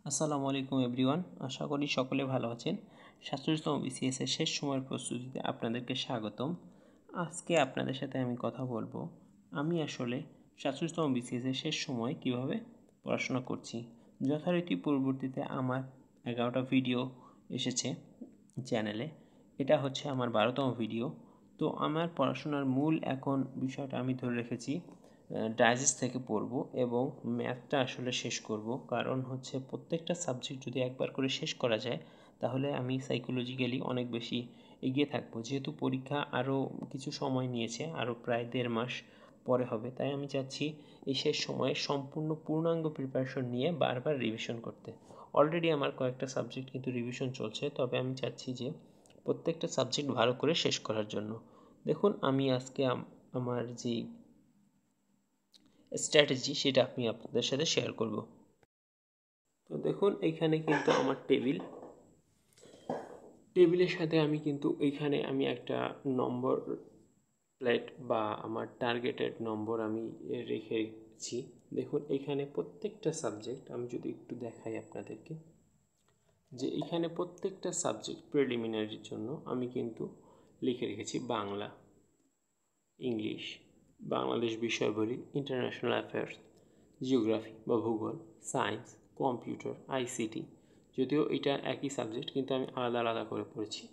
আসসালামু আলাইকুম এভরিওয়ান, আশা করি সকলে ভালো আছেন। 47তম বিসিএস এর শেষ সময়ের প্রস্তুতিতে আপনাদেরকে স্বাগতম। আজকে আপনাদের সাথে আমি কথা বলবো আমি আসলে 47তম বিসিএস এর শেষ সময় কিভাবে পড়াশোনা করছি। যথারীতি পূর্ববর্তীতে আমার 11টা ভিডিও এসেছে চ্যানেলে, এটা হচ্ছে আমার 12তম ভিডিও। তো আমার পড়াশোনার মূল এখন বিষয়টা আমি ধরে রেখেছি ডাইজেস্ট থেকে পড়ব এবং ম্যাথটা আসলে শেষ করব। কারণ হচ্ছে প্রত্যেকটা সাবজেক্ট যদি একবার করে শেষ করা যায় তাহলে আমি সাইকোলজিক্যালি অনেক বেশি এগিয়ে থাকবো। যেহেতু পরীক্ষা আরও কিছু সময় নিয়েছে, আরও প্রায় 1.5 মাস পরে হবে, তাই আমি চাচ্ছি এই শেষ সময়ে সম্পূর্ণ পূর্ণাঙ্গ প্রিপারেশন নিয়ে বারবার রিভিশন করতে। অলরেডি আমার কয়েকটা সাবজেক্ট কিন্তু রিভিশন চলছে, তবে আমি চাচ্ছি যে প্রত্যেকটা সাবজেক্ট ভালো করে শেষ করার জন্য। দেখুন, আমি আজকে আমার যে স্ট্র্যাটেজি সেটা আমি আপনাদের সাথে শেয়ার করব। তো দেখুন, এইখানে কিন্তু আমার টেবিলের সাথে আমি কিন্তু এইখানে আমি একটা নম্বর প্লেট বা আমার টার্গেটেড নম্বর আমি রেখেছি। দেখুন, এখানে প্রত্যেকটা সাবজেক্ট আমি যদি একটু দেখাই আপনাদেরকে, যে এখানে প্রত্যেকটা সাবজেক্ট প্রিলিমিনারির জন্য আমি কিন্তু লিখে রেখেছি বাংলা, ইংলিশ, বাংলাদেশ বিষয়াবলী, ইন্টারন্যাশনাল অ্যাফেয়ার্স, জিওগ্রাফি বা ভূগোল, সায়েন্স, কম্পিউটার, আইসিটি। যদিও এটা একই সাবজেক্ট কিন্তু আমি আলাদা আলাদা করে পড়েছি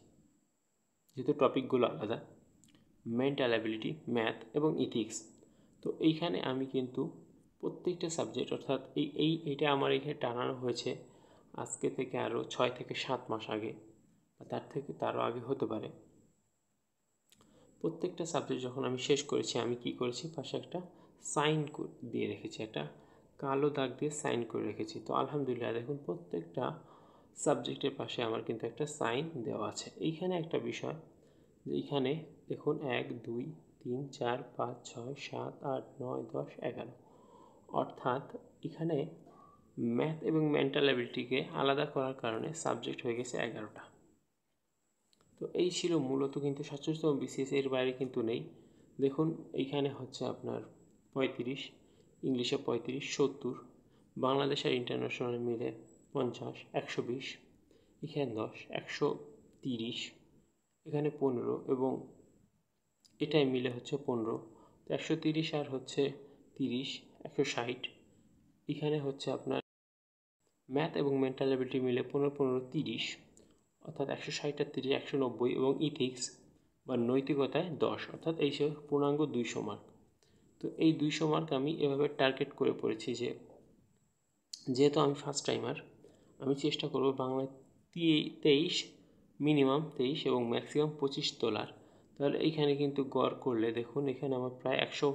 যেহেতু টপিকগুলো আলাদা। মেন্টাল অ্যাবিলিটি, ম্যাথ এবং ইথিক্স। তো এইখানে আমি কিন্তু প্রত্যেকটা সাবজেক্ট, অর্থাৎ এইটা আমার এখানে টানানো হয়েছে আজকে থেকে আরও 6 থেকে 7 মাস আগে, বা তারও আগে হতে পারে। প্রত্যেকটা সাবজেক্ট যখন আমি শেষ করেছি, আমি কি করেছি, পাশে একটা সাইন দিয়ে রেখেছি, একটা কালো দাগ দিয়ে সাইন করে রেখেছি। তো আলহামদুলিল্লাহ, দেখুন প্রত্যেকটা সাবজেক্টের পাশে আমার কিন্তু একটা সাইন দেওয়া আছে। এইখানে একটা বিষয় যে এইখানে দেখুন 1 2 3 4 5 6 7 8 9 10 11, অর্থাৎ এখানে ম্যাথ এবং মেন্টাল অ্যাবিলিটিকে আলাদা করার কারণে সাবজেক্ট হয়ে গেছে 11টা। তো এই ছিল মূলত, কিন্তু 47তম বিসিএস এর বাইরে কিন্তু নেই। দেখুন, এইখানে হচ্ছে আপনার 35, ইংলিশে 35, 70, বাংলাদেশ আর ইন্টারন্যাশনাল মিলে 50, 120, এখানে 10, 130, এখানে 15 এবং এটাই মিলে হচ্ছে 15। তো 130 আর হচ্ছে 30, 160। এখানে হচ্ছে আপনার ম্যাথ এবং মেন্টাল অ্যাবিলিটি মিলে 15 15 30, অর্থাৎ 160 আর 30 190, এবং ইথিক্স বা নৈতিকতায় 10, অর্থাৎ এই সব পূর্ণাঙ্গ 200 মার্ক। তো এই 200 মার্ক আমি এভাবে টার্গেট করে পড়েছি যে যেহেতু আমি ফার্স্ট টাইমার, আমি চেষ্টা করব বাংলায় 23, মিনিমাম 23 এবং ম্যাক্সিমাম 25 তোলার। তাহলে এইখানে কিন্তু গড় করলে দেখুন, এখানে আমার প্রায় 100,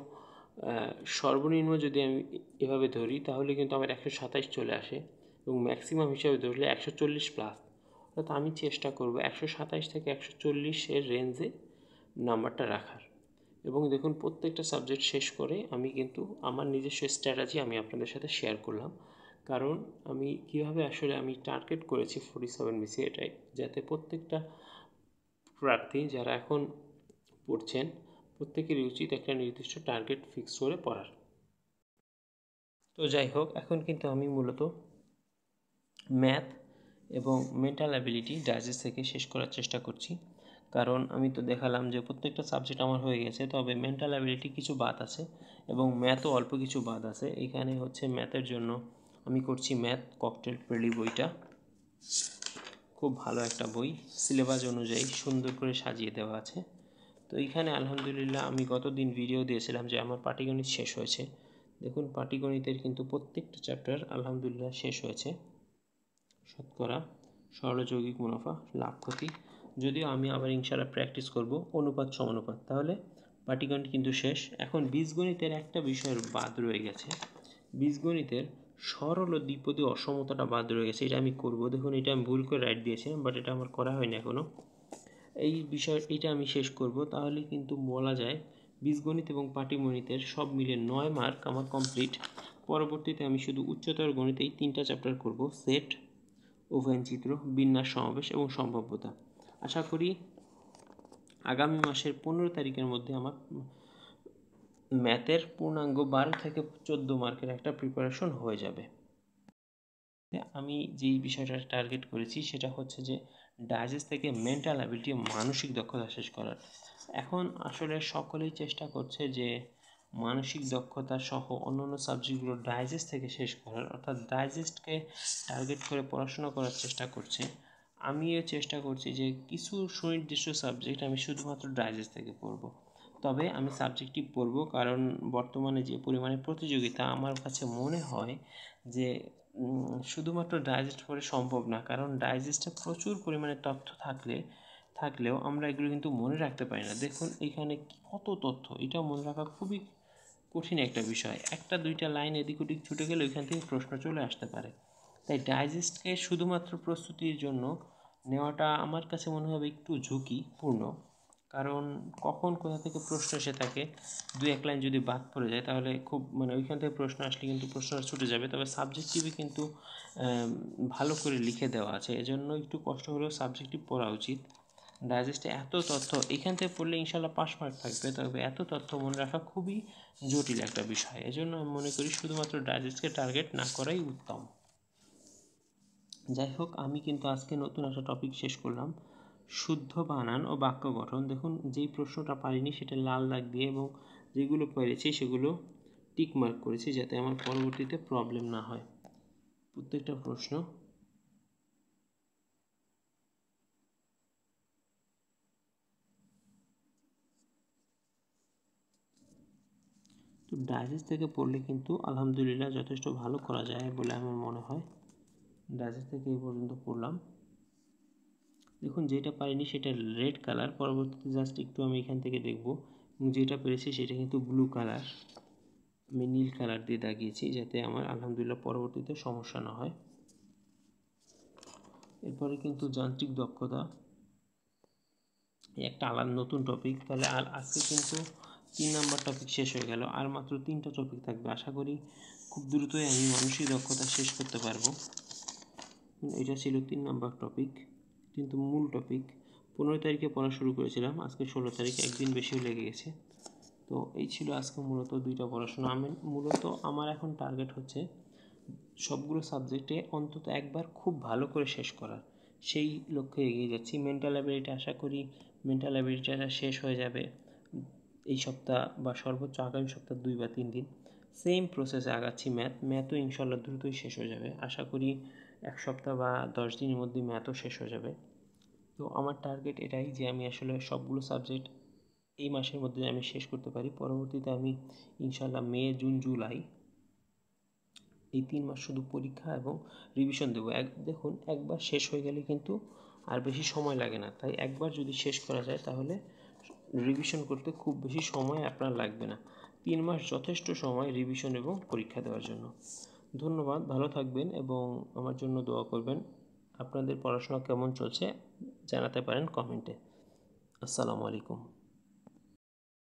সর্বনিম্ন যদি আমি এভাবে ধরি তাহলে কিন্তু আমার 127 চলে আসে, এবং ম্যাক্সিমাম হিসাবে ধরলে 140 প্লাস। অর্থাৎ আমি চেষ্টা করব 127 থেকে 140 এর রেঞ্জে নাম্বারটা রাখার। এবং দেখুন, প্রত্যেকটা সাবজেক্ট শেষ করে আমি কিন্তু আমার নিজস্ব স্ট্র্যাটেজি আমি আপনাদের সাথে শেয়ার করলাম। কারণ আমি কীভাবে আসলে আমি টার্গেট করেছি 47 বিসি, এটাই যাতে প্রত্যেকটা প্রার্থী যারা এখন পড়ছেন প্রত্যেকেরই উচিত একটা নির্দিষ্ট টার্গেট ফিক্স করে পড়ার। তো যাই হোক, এখন কিন্তু আমি মূলত ম্যাথ এবং মেন্টাল অ্যাবিলিটি ডাইজেস্ট থেকে শেষ করার চেষ্টা করছি। কারণ আমি তো দেখালাম যে প্রত্যেকটা সাবজেক্ট আমার হয়ে গেছে, তবে মেন্টাল অ্যাবিলিটি কিছু বাদ আছে এবং ম্যাথও অল্প কিছু বাদ আছে। এখানে হচ্ছে ম্যাথের জন্য আমি করছি ম্যাথ ককটেল প্রেলি বইটা, খুব ভালো একটা বই, সিলেবাস অনুযায়ী সুন্দর করে সাজিয়ে দেওয়া আছে। তো এইখানে আলহামদুলিল্লাহ আমি গতদিন ভিডিও দিয়েছিলাম যে আমার পাটিগণিত শেষ হয়েছে। দেখুন, পাটিগণিতের কিন্তু প্রত্যেকটা চ্যাপ্টার আলহামদুলিল্লাহ শেষ হয়েছে। শতকরা, সরল যৌগিক মুনাফা, লাভ ক্ষতি, যদিও আমি আবার ইনশাআল্লাহ প্র্যাকটিস করব অনুপাত সমানুপাত, তাহলে পাটিগণিত কিন্তু শেষ। এখন বীজগণিতের একটা বিষয়ের বাদ রয়ে গেছে, বীজগণিতের সরল ও দ্বিপদী অসমতাটা বাদ রয়ে গেছে, এটা আমি করব। দেখুন, এটা আমি ভুল করে রাইট দিয়েছিলাম, বাট এটা আমার করা হয়নি এখনও। এটা আমি শেষ করব, তাহলে কিন্তু বলা যায় বীজগণিত এবং পাটিগণিতের সব মিলে 9 মার্ক আমার কমপ্লিট। পরবর্তীতে আমি শুধু উচ্চতর গণিতেই 3টা চ্যাপ্টার করব, সেট, উভয়নচিত্র, বিন্যাস, সমাবেশ এবং সম্ভাব্যতা। আশা করি আগামী মাসের 15 তারিখের মধ্যে আমার ম্যাথের পূর্ণাঙ্গ 12 থেকে 14 মার্কের একটা প্রিপারেশন হয়ে যাবে। আমি যেই বিষয়টা টার্গেট করেছি সেটা হচ্ছে যে ডাইজেস্ট থেকে মেন্টাল অ্যাবিলিটি, মানসিক দক্ষতা শেষ করার। এখন আসলে সকলেই চেষ্টা করছে যে মানসিক দক্ষতা সহ অন্যান্য সাবজেক্টগুলো ডাইজেস্ট থেকে শেষ করার, অর্থাৎ ডাইজেস্টকে টার্গেট করে পড়াশোনা করার চেষ্টা করছে। আমিও চেষ্টা করছি যে কিছু সুনির্দিষ্ট সাবজেক্ট আমি শুধুমাত্র ডাইজেস্ট থেকে পড়ব। তবে আমি সাবজেক্টটি পড়ব কারণ বর্তমানে যে পরিমাণে প্রতিযোগিতা, আমার কাছে মনে হয় যে শুধুমাত্র ডাইজেস্ট পড়ে সম্ভব না, কারণ ডাইজেস্টে প্রচুর পরিমাণে তথ্য থাকলেও আমরা এগুলো কিন্তু মনে রাখতে পারি না। দেখুন এখানে কত তথ্য, এটা মনে রাখা খুবই কঠিন একটা বিষয়। একটা দুইটা লাইন এদিক ওদিক ছুটে গেলে ওইখান থেকে প্রশ্ন চলে আসতে পারে। তাই ডাইজেস্টকে শুধুমাত্র প্রস্তুতির জন্য নেওয়াটা আমার কাছে মনে হবে একটু ঝুঁকিপূর্ণ, কারণ কখন কোথা থেকে প্রশ্ন এসে থাকে, দুই এক লাইন যদি বাদ পড়ে যায় তাহলে খুব ওইখান থেকে প্রশ্ন আসলে কিন্তু প্রশ্নটা ছুটে যাবে। তবে সাবজেক্টিভে কিন্তু ভালো করে লিখে দেওয়া আছে, এজন্য একটু কষ্ট হলেও সাবজেক্টিভ পড়া উচিত। ডাইজেস্টে এত তথ্য, এখান থেকে পড়লে ইনশাল্লাহ পাস মার্ক থাকবে, তবে এত তথ্য মনে রাখা খুবই জটিল একটা বিষয়। এজন্য আমি মনে করি শুধুমাত্র ডাইজেস্টকে টার্গেট না করাই উত্তম। যাই হোক, আমি কিন্তু আজকে নতুন একটা টপিক শেষ করলাম, শুদ্ধ বানান ও বাক্য গঠন। দেখুন যেই প্রশ্নটা পারিনি সেটা লাল দাগ দিয়ে এবং যেগুলো পেরেছি সেগুলো টিক মার্ক করেছি, যাতে আমার পরবর্তীতে প্রবলেম না হয়। প্রত্যেকটা প্রশ্ন তো ডাইজেস্ট থেকে পড়লে কিন্তু আলহামদুলিল্লাহ যথেষ্ট ভালো করা যায় বলে আমার মনে হয়। ডাইজেস্ট থেকে এই পর্যন্ত পড়লাম। দেখুন যেটা পারিনি সেটা রেড কালার, পরবর্তীতে জাস্ট একটু আমি এখান থেকে দেখব, এবং যেটা পেরেছি সেটা কিন্তু ব্লু কালার, আমি নীল কালার দিয়ে দাগিয়েছি যাতে আমার আলহামদুলিল্লাহ পরবর্তীতে সমস্যা না হয়। এরপরে কিন্তু যান্ত্রিক দক্ষতা, একটা আলাদা নতুন টপিক। তাহলে আজকে কিন্তু 3 নাম্বার টপিক শেষ হয়ে গেল, আর মাত্র 3টা টপিক থাকবে। আশা করি খুব দ্রুতই আমি মানসিক দক্ষতা শেষ করতে পারবো। এটা ছিল 3 নাম্বার টপিক, কিন্তু মূল টপিক 15 তারিখে পড়া শুরু করেছিলাম, আজকে 16 তারিখ, একদিন বেশিও লেগে গেছে। তো এই ছিল আজকে মূলত 2টা পড়াশোনা। আমি মূলত আমার এখন টার্গেট হচ্ছে সবগুলো সাবজেক্টে অন্তত একবার খুব ভালো করে শেষ করার, সেই লক্ষ্যে এগিয়ে যাচ্ছি। মেন্টাল অ্যাবিলিটি আশা করি মেন্টাল অ্যাবিলিটিটা শেষ হয়ে যাবে এই সপ্তাহ বা সর্বোচ্চ আগামী সপ্তাহ 2 বা 3 দিন। সেম প্রসেসে আগাচ্ছি। ম্যাথও ইনশাল্লাহ দ্রুতই শেষ হয়ে যাবে, আশা করি 1 সপ্তাহ বা 10 দিনের মধ্যে ম্যাথও শেষ হয়ে যাবে। তো আমার টার্গেট এটাই যে আমি আসলে সবগুলো সাবজেক্ট এই মাসের মধ্যে আমি শেষ করতে পারি। পরবর্তীতে আমি ইনশাল্লাহ মে, জুন, জুলাই এই 3 মাস শুধু পরীক্ষা এবং রিভিশন দেবো। দেখুন একবার শেষ হয়ে গেলে কিন্তু আর বেশি সময় লাগে না, তাই একবার যদি শেষ করা যায় তাহলে রিভিশন করতে খুব বেশি সময় আপনার লাগবে না। 3 মাস যথেষ্ট সময় রিভিশন এবং পরীক্ষা দেওয়ার জন্য। ধন্যবাদ, ভালো থাকবেন এবং আমার জন্য দোয়া করবেন। আপনাদের পড়াশোনা কেমন চলছে জানাতে পারেন কমেন্টে। আসসালামু আলাইকুম।